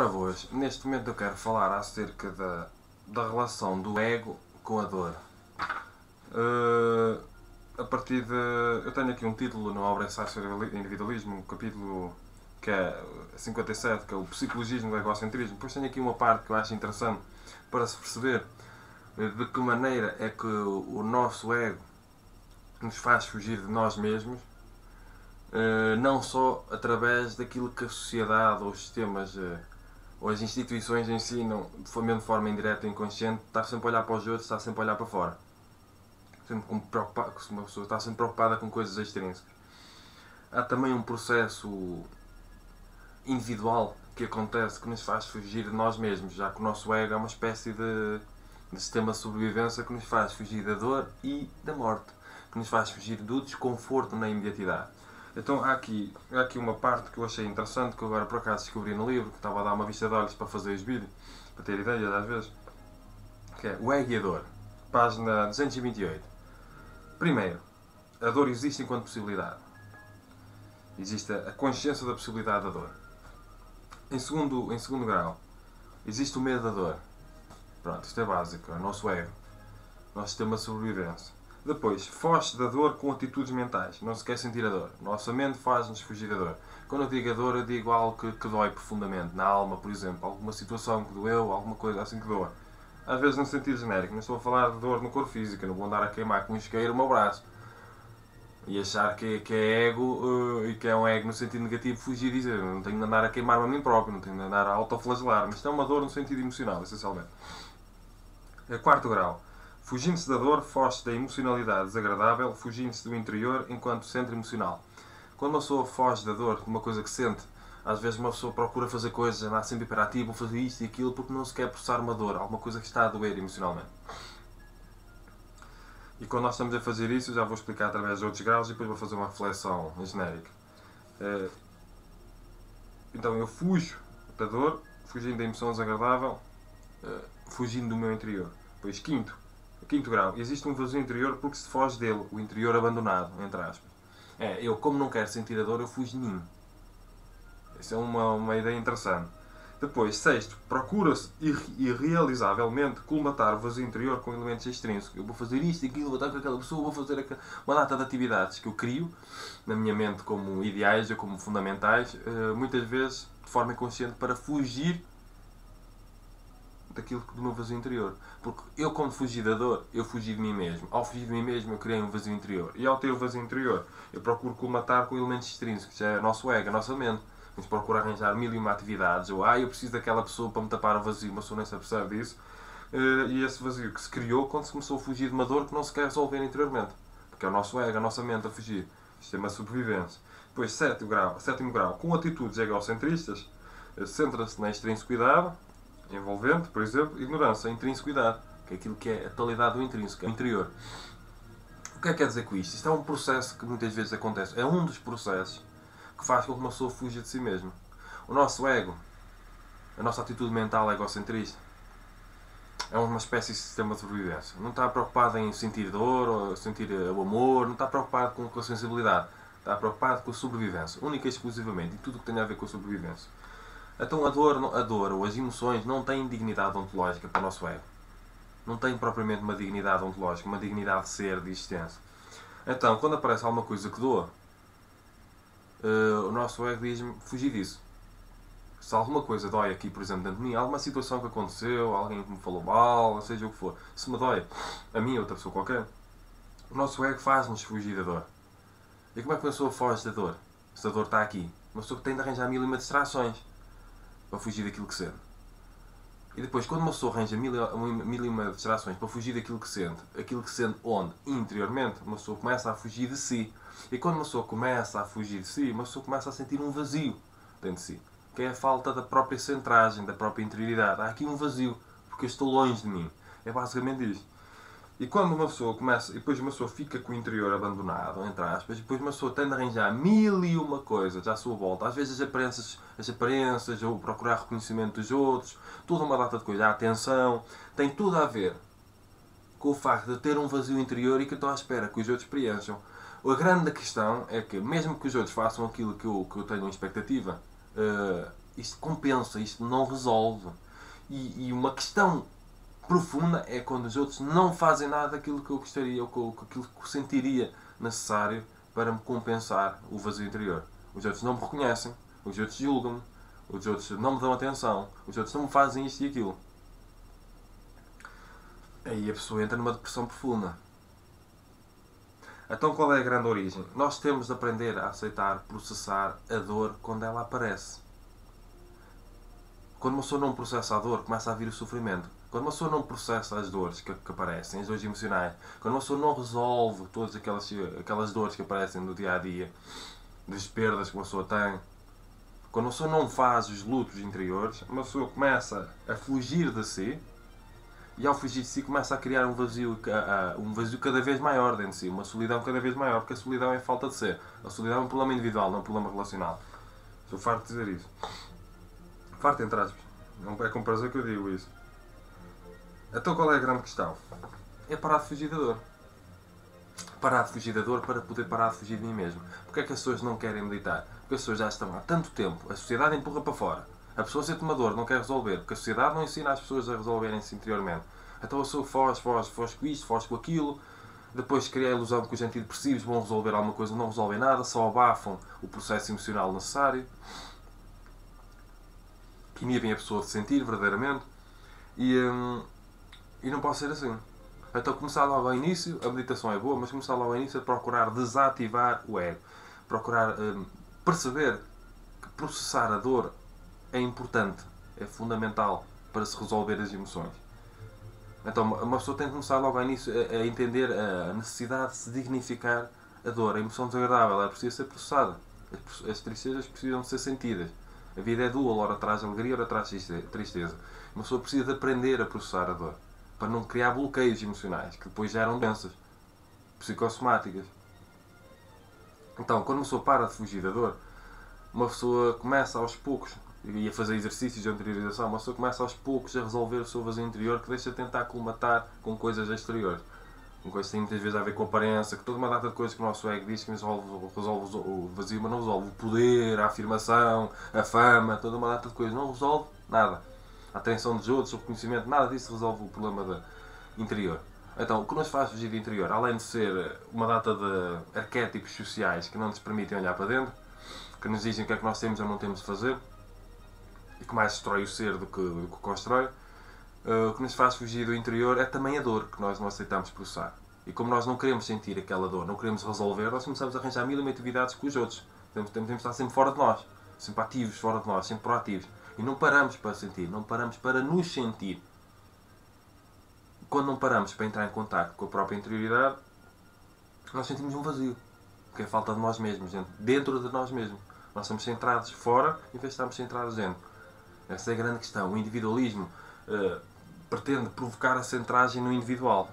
Ora boas, neste momento eu quero falar acerca da relação do ego com a dor. A partir de... Eu tenho aqui um título na obra Ensaio sobre Individualismo, um capítulo que é 57, que é o Psicologismo do Egocentrismo. Depois tenho aqui uma parte que eu acho interessante para se perceber de que maneira é que o nosso ego nos faz fugir de nós mesmos, não só através daquilo que a sociedade ou os sistemas ou as instituições ensinam de forma indireta e inconsciente, estar sempre a olhar para os outros, estar sempre a olhar para fora. Sempre preocupado, uma pessoa está sempre preocupada com coisas extrínsecas. Há também um processo individual que acontece que nos faz fugir de nós mesmos, já que o nosso ego é uma espécie de sistema de sobrevivência que nos faz fugir da dor e da morte, que nos faz fugir do desconforto na imediatidade. Então há aqui uma parte que eu achei interessante, que eu agora por acaso descobri no livro, que estava a dar uma vista de olhos para fazer os vídeos, para ter ideias às vezes, que é o ego e a dor, página 228. Primeiro, a dor existe enquanto possibilidade. Existe a consciência da possibilidade da dor. Em segundo grau, existe o medo da dor. Pronto, isto é básico, é o nosso ego, o nosso sistema de sobrevivência. Depois, foge da dor com atitudes mentais. Não se quer sentir a dor. Nossa mente faz-nos fugir da dor. Quando eu digo a dor, eu digo algo que dói profundamente. Na alma, por exemplo. Alguma situação que doeu, alguma coisa assim que doa. Às vezes no sentido genérico. Não estou a falar de dor no corpo físico. Não vou andar a queimar com um isqueiro o meu braço. E achar que é ego, e que é um ego no sentido negativo, fugir e dizer. Não tenho de andar a queimar-me a mim próprio. Não tenho de andar a autoflagelar. Mas isto é uma dor no sentido emocional, essencialmente. Quarto grau. Fugindo-se da dor, foge da emocionalidade desagradável, fugindo-se do interior enquanto centro emocional. Quando uma pessoa foge da dor, de uma coisa que sente, às vezes uma pessoa procura fazer coisas, andar sempre hiperativo, fazer isto e aquilo, porque não se quer processar uma dor, alguma coisa que está a doer emocionalmente. E quando nós estamos a fazer isso, eu já vou explicar através de outros graus e depois vou fazer uma reflexão genérica. Então eu fujo da dor, fugindo da emoção desagradável, fugindo do meu interior. Depois, quinto grau, existe um vazio interior porque se foge dele, o interior abandonado, entre aspas. Eu como não quero sentir a dor, eu fujo de mim. Essa é uma ideia interessante. Depois, sexto, procura-se irrealizavelmente colmatar o vazio interior com elementos extrínsecos. Eu vou fazer isto, aquilo, vou estar com aquela pessoa, vou fazer uma data de atividades que eu crio na minha mente como ideais ou como fundamentais, muitas vezes de forma inconsciente, para fugir daquilo do meu vazio interior. Porque eu, quando fugi da dor, eu fugi de mim mesmo. Ao fugir de mim mesmo, eu criei um vazio interior. E ao ter o vazio interior, eu procuro colmatar com elementos extrínsecos. É o nosso ego, a nossa mente. A gente procura arranjar mil e uma atividades. Ou, eu preciso daquela pessoa para me tapar o vazio. Uma pessoa nem se apercebe disso. E esse vazio que se criou quando se começou a fugir de uma dor que não se quer resolver interiormente. Porque é o nosso ego, a nossa mente a fugir. Sistema de sobrevivência. Depois, sétimo grau. Com atitudes egocentristas, centra-se na extrinsequidade envolvente, por exemplo, ignorância, intrinsequidade, que é aquilo que é a totalidade do intrínseco, o interior. O que é que quer dizer com isto? Isto é um processo que muitas vezes acontece. É um dos processos que faz com que uma pessoa fuja de si mesma. O nosso ego, a nossa atitude mental egocentrista, é uma espécie de sistema de sobrevivência. Não está preocupado em sentir dor, ou sentir o amor, não está preocupado com a sensibilidade. Está preocupado com a sobrevivência, única e exclusivamente, e tudo o que tem a ver com a sobrevivência. Então a dor ou as emoções não têm dignidade ontológica para o nosso ego. Não tem propriamente uma dignidade ontológica, uma dignidade de ser, de existência. Então, quando aparece alguma coisa que doa, o nosso ego diz-me fugir disso. Se alguma coisa dói aqui, por exemplo, dentro de mim, alguma situação que aconteceu, alguém que me falou mal, seja o que for, se me dói, a mim ou outra pessoa qualquer, o nosso ego faz-nos fugir da dor. E como é que uma pessoa foge da dor? Se a dor está aqui, uma pessoa que tem de arranjar mil e uma distrações para fugir daquilo que sente. E depois, quando uma pessoa arranja mil e uma distrações para fugir daquilo que sente onde? Interiormente, uma pessoa começa a fugir de si. E quando uma pessoa começa a fugir de si, uma pessoa começa a sentir um vazio dentro de si, que é a falta da própria centragem, da própria interioridade. Há aqui um vazio, porque eu estou longe de mim. É basicamente isto. E quando uma pessoa começa, e depois uma pessoa fica com o interior abandonado, entre aspas, e depois uma pessoa tende a arranjar mil e uma coisas à sua volta, às vezes as aparências, ou procurar reconhecimento dos outros, toda uma data de coisas, a atenção, tem tudo a ver com o facto de ter um vazio interior e que estou à espera que os outros preencham. A grande questão é que, mesmo que os outros façam aquilo que eu tenho em expectativa, isto compensa, isto não resolve. E uma questão profunda é quando os outros não fazem nada daquilo que eu gostaria ou aquilo que eu sentiria necessário para me compensar o vazio interior. Os outros não me reconhecem, os outros julgam-me, os outros não me dão atenção, os outros não me fazem isto e aquilo. Aí a pessoa entra numa depressão profunda. Então qual é a grande origem? Nós temos de aprender a aceitar, processar a dor quando ela aparece. Quando uma pessoa não processa a dor, começa a vir o sofrimento. Quando uma pessoa não processa as dores que aparecem, as dores emocionais, quando uma pessoa não resolve todas aquelas dores que aparecem no dia a dia, das perdas que uma pessoa tem, quando uma pessoa não faz os lutos interiores, uma pessoa começa a fugir de si e ao fugir de si começa a criar um vazio cada vez maior dentro de si, uma solidão cada vez maior, porque a solidão é falta de ser. A solidão é um problema individual, não é um problema relacional. Estou farto de dizer isso. Farto entre aspas. Não é com prazer que eu digo isso. Então qual é a grande questão? É parar de fugir da dor. Parar de fugir da dor para poder parar de fugir de mim mesmo. Porque é que as pessoas não querem meditar? Porque as pessoas já estão há tanto tempo, a sociedade empurra para fora. A pessoa sente uma dor, não quer resolver, porque a sociedade não ensina as pessoas a resolverem-se interiormente. Então a pessoa foge com isto, foge com aquilo, depois cria a ilusão que os antidepressivos vão resolver alguma coisa, não resolvem nada, só abafam o processo emocional necessário. Inibem a pessoa de sentir verdadeiramente. E não pode ser assim. Então começar logo ao início, a meditação é boa, mas começar logo ao início a procurar desativar o ego. Procurar perceber que processar a dor é importante, é fundamental para se resolver as emoções. Então uma pessoa tem que começar logo ao início a entender a necessidade de se dignificar a dor. A emoção desagradável, ela precisa ser processada. As tristezas precisam de ser sentidas. A vida é dual, ora traz alegria, ora traz tristeza. Uma pessoa precisa de aprender a processar a dor, para não criar bloqueios emocionais, que depois geram doenças psicossomáticas. Então, quando uma pessoa para de fugir da dor, uma pessoa começa aos poucos, e a fazer exercícios de interiorização, uma pessoa começa aos poucos a resolver o seu vazio interior, que deixa de tentar colmatar com coisas exteriores. Com coisas que têm muitas vezes a ver com a aparência, que toda uma data de coisas que o nosso ego diz que resolve o vazio, mas não resolve. O poder, a afirmação, a fama, toda uma data de coisas, não resolve nada. A atenção dos outros, o reconhecimento, nada disso resolve o problema interior. Então, o que nos faz fugir do interior, além de ser uma data de arquétipos sociais que não nos permitem olhar para dentro, que nos dizem o que é que nós temos ou não temos de fazer, e que mais destrói o ser do que constrói, o que nos faz fugir do interior é também a dor que nós não aceitamos processar. E como nós não queremos sentir aquela dor, não queremos resolver, nós começamos a arranjar mil e uma atividades com os outros. Temos de estar sempre fora de nós, sempre ativos fora de nós, sempre proativos. E não paramos para sentir, não paramos para nos sentir. Quando não paramos para entrar em contato com a própria interioridade, nós sentimos um vazio, que é a falta de nós mesmos, dentro de nós mesmos. Nós somos centrados fora em vez de estarmos centrados dentro. Essa é a grande questão. O individualismo pretende provocar a centragem no individual.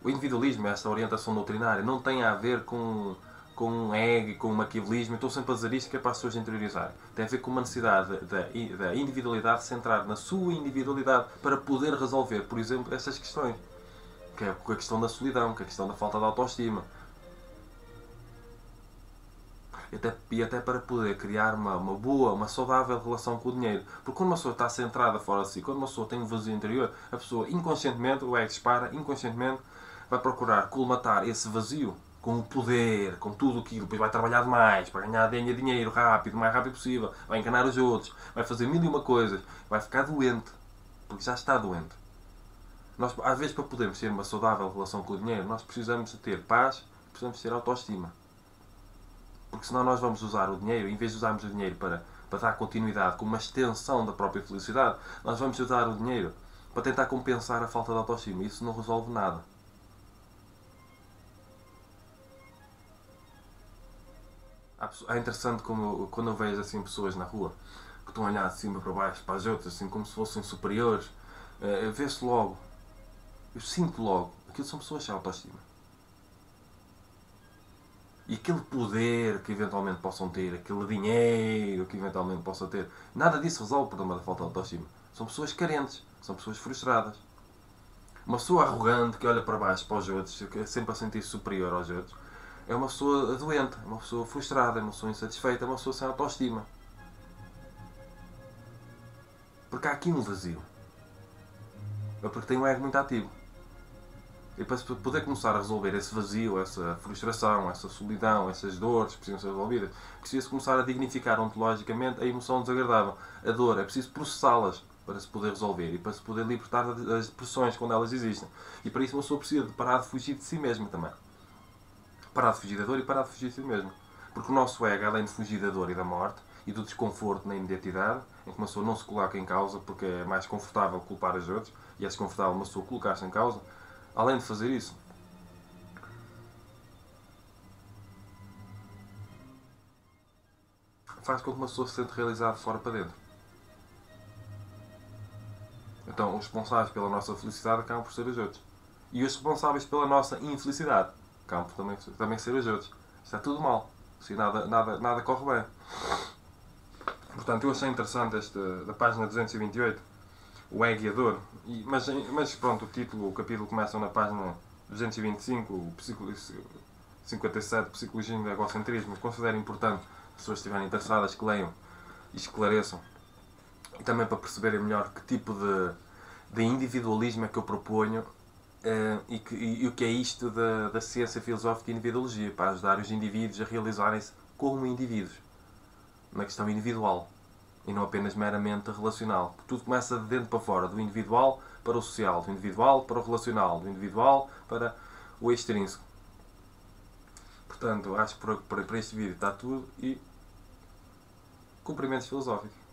O individualismo, esta orientação doutrinária, não tem a ver com um ego e com um maquiavelismo. Eu estou sempre a dizer isto que é para as pessoas interiorizarem. Tem a ver com uma necessidade da individualidade, centrar na sua individualidade para poder resolver, por exemplo, essas questões. Que é a questão da solidão, que é a questão da falta de autoestima. E até para poder criar uma boa, uma saudável relação com o dinheiro. Porque quando uma pessoa está centrada fora de si, quando uma pessoa tem um vazio interior, a pessoa inconscientemente, o ego dispara, inconscientemente vai procurar colmatar esse vazio com o poder, com tudo aquilo. Depois vai trabalhar demais para ganhar dinheiro rápido, o mais rápido possível. Vai enganar os outros, vai fazer mil e uma coisas. Vai ficar doente, porque já está doente. Nós, às vezes, para podermos ter uma saudável relação com o dinheiro, nós precisamos de ter paz, precisamos ter autoestima. Porque senão nós vamos usar o dinheiro, em vez de usarmos o dinheiro para dar continuidade com uma extensão da própria felicidade, nós vamos usar o dinheiro para tentar compensar a falta de autoestima. Isso não resolve nada. É interessante quando eu vejo assim, pessoas na rua que estão a olhar de cima para baixo, para as outras, assim, como se fossem superiores. Vê-se logo, eu sinto logo, aquilo são pessoas sem autoestima. E aquele poder que eventualmente possam ter, aquele dinheiro que eventualmente possam ter, nada disso resolve o problema da falta de autoestima. São pessoas carentes, são pessoas frustradas. Uma pessoa arrogante que olha para baixo para os outros, que é sempre a sentir-se superior aos outros, é uma pessoa doente, é uma pessoa frustrada, é uma pessoa insatisfeita, é uma pessoa sem autoestima. porque há aqui um vazio. É porque tem um ego muito ativo. E para poder começar a resolver esse vazio, essa frustração, essa solidão, essas dores que precisam ser resolvidas, precisa-se começar a dignificar ontologicamente a emoção desagradável. A dor, é preciso processá-las para se poder resolver e para se poder libertar das depressões quando elas existem. E para isso uma pessoa precisa de parar de fugir de si mesma também. Parar de fugir da dor e parar de fugir de si mesmo. Porque o nosso ego, além de fugir da dor e da morte e do desconforto na imediatidade, em que uma pessoa não se coloca em causa porque é mais confortável culpar os outros e é desconfortável uma pessoa colocar-se em causa, além de fazer isso, faz com que uma pessoa se sente realizada de fora para dentro. Então, os responsáveis pela nossa felicidade acabam por ser os outros. E os responsáveis pela nossa infelicidade acabam por também ser os outros. Está tudo mal. Assim, nada corre bem. Portanto, eu achei interessante da página 228, o ego e a dor. Mas pronto, o capítulo começa na página 225, o 57, Psicologia do Egocentrismo. Considero importante, se as pessoas estiverem interessadas, que leiam e esclareçam. E também para perceberem melhor que tipo de individualismo é que eu proponho e o que é isto da ciência filosófica e individuologia, para ajudar os indivíduos a realizarem-se como indivíduos, na questão individual, e não apenas meramente relacional. Porque tudo começa de dentro para fora, do individual para o social, do individual para o relacional, do individual para o extrínseco. Portanto, acho que para este vídeo está tudo e cumprimentos filosóficos.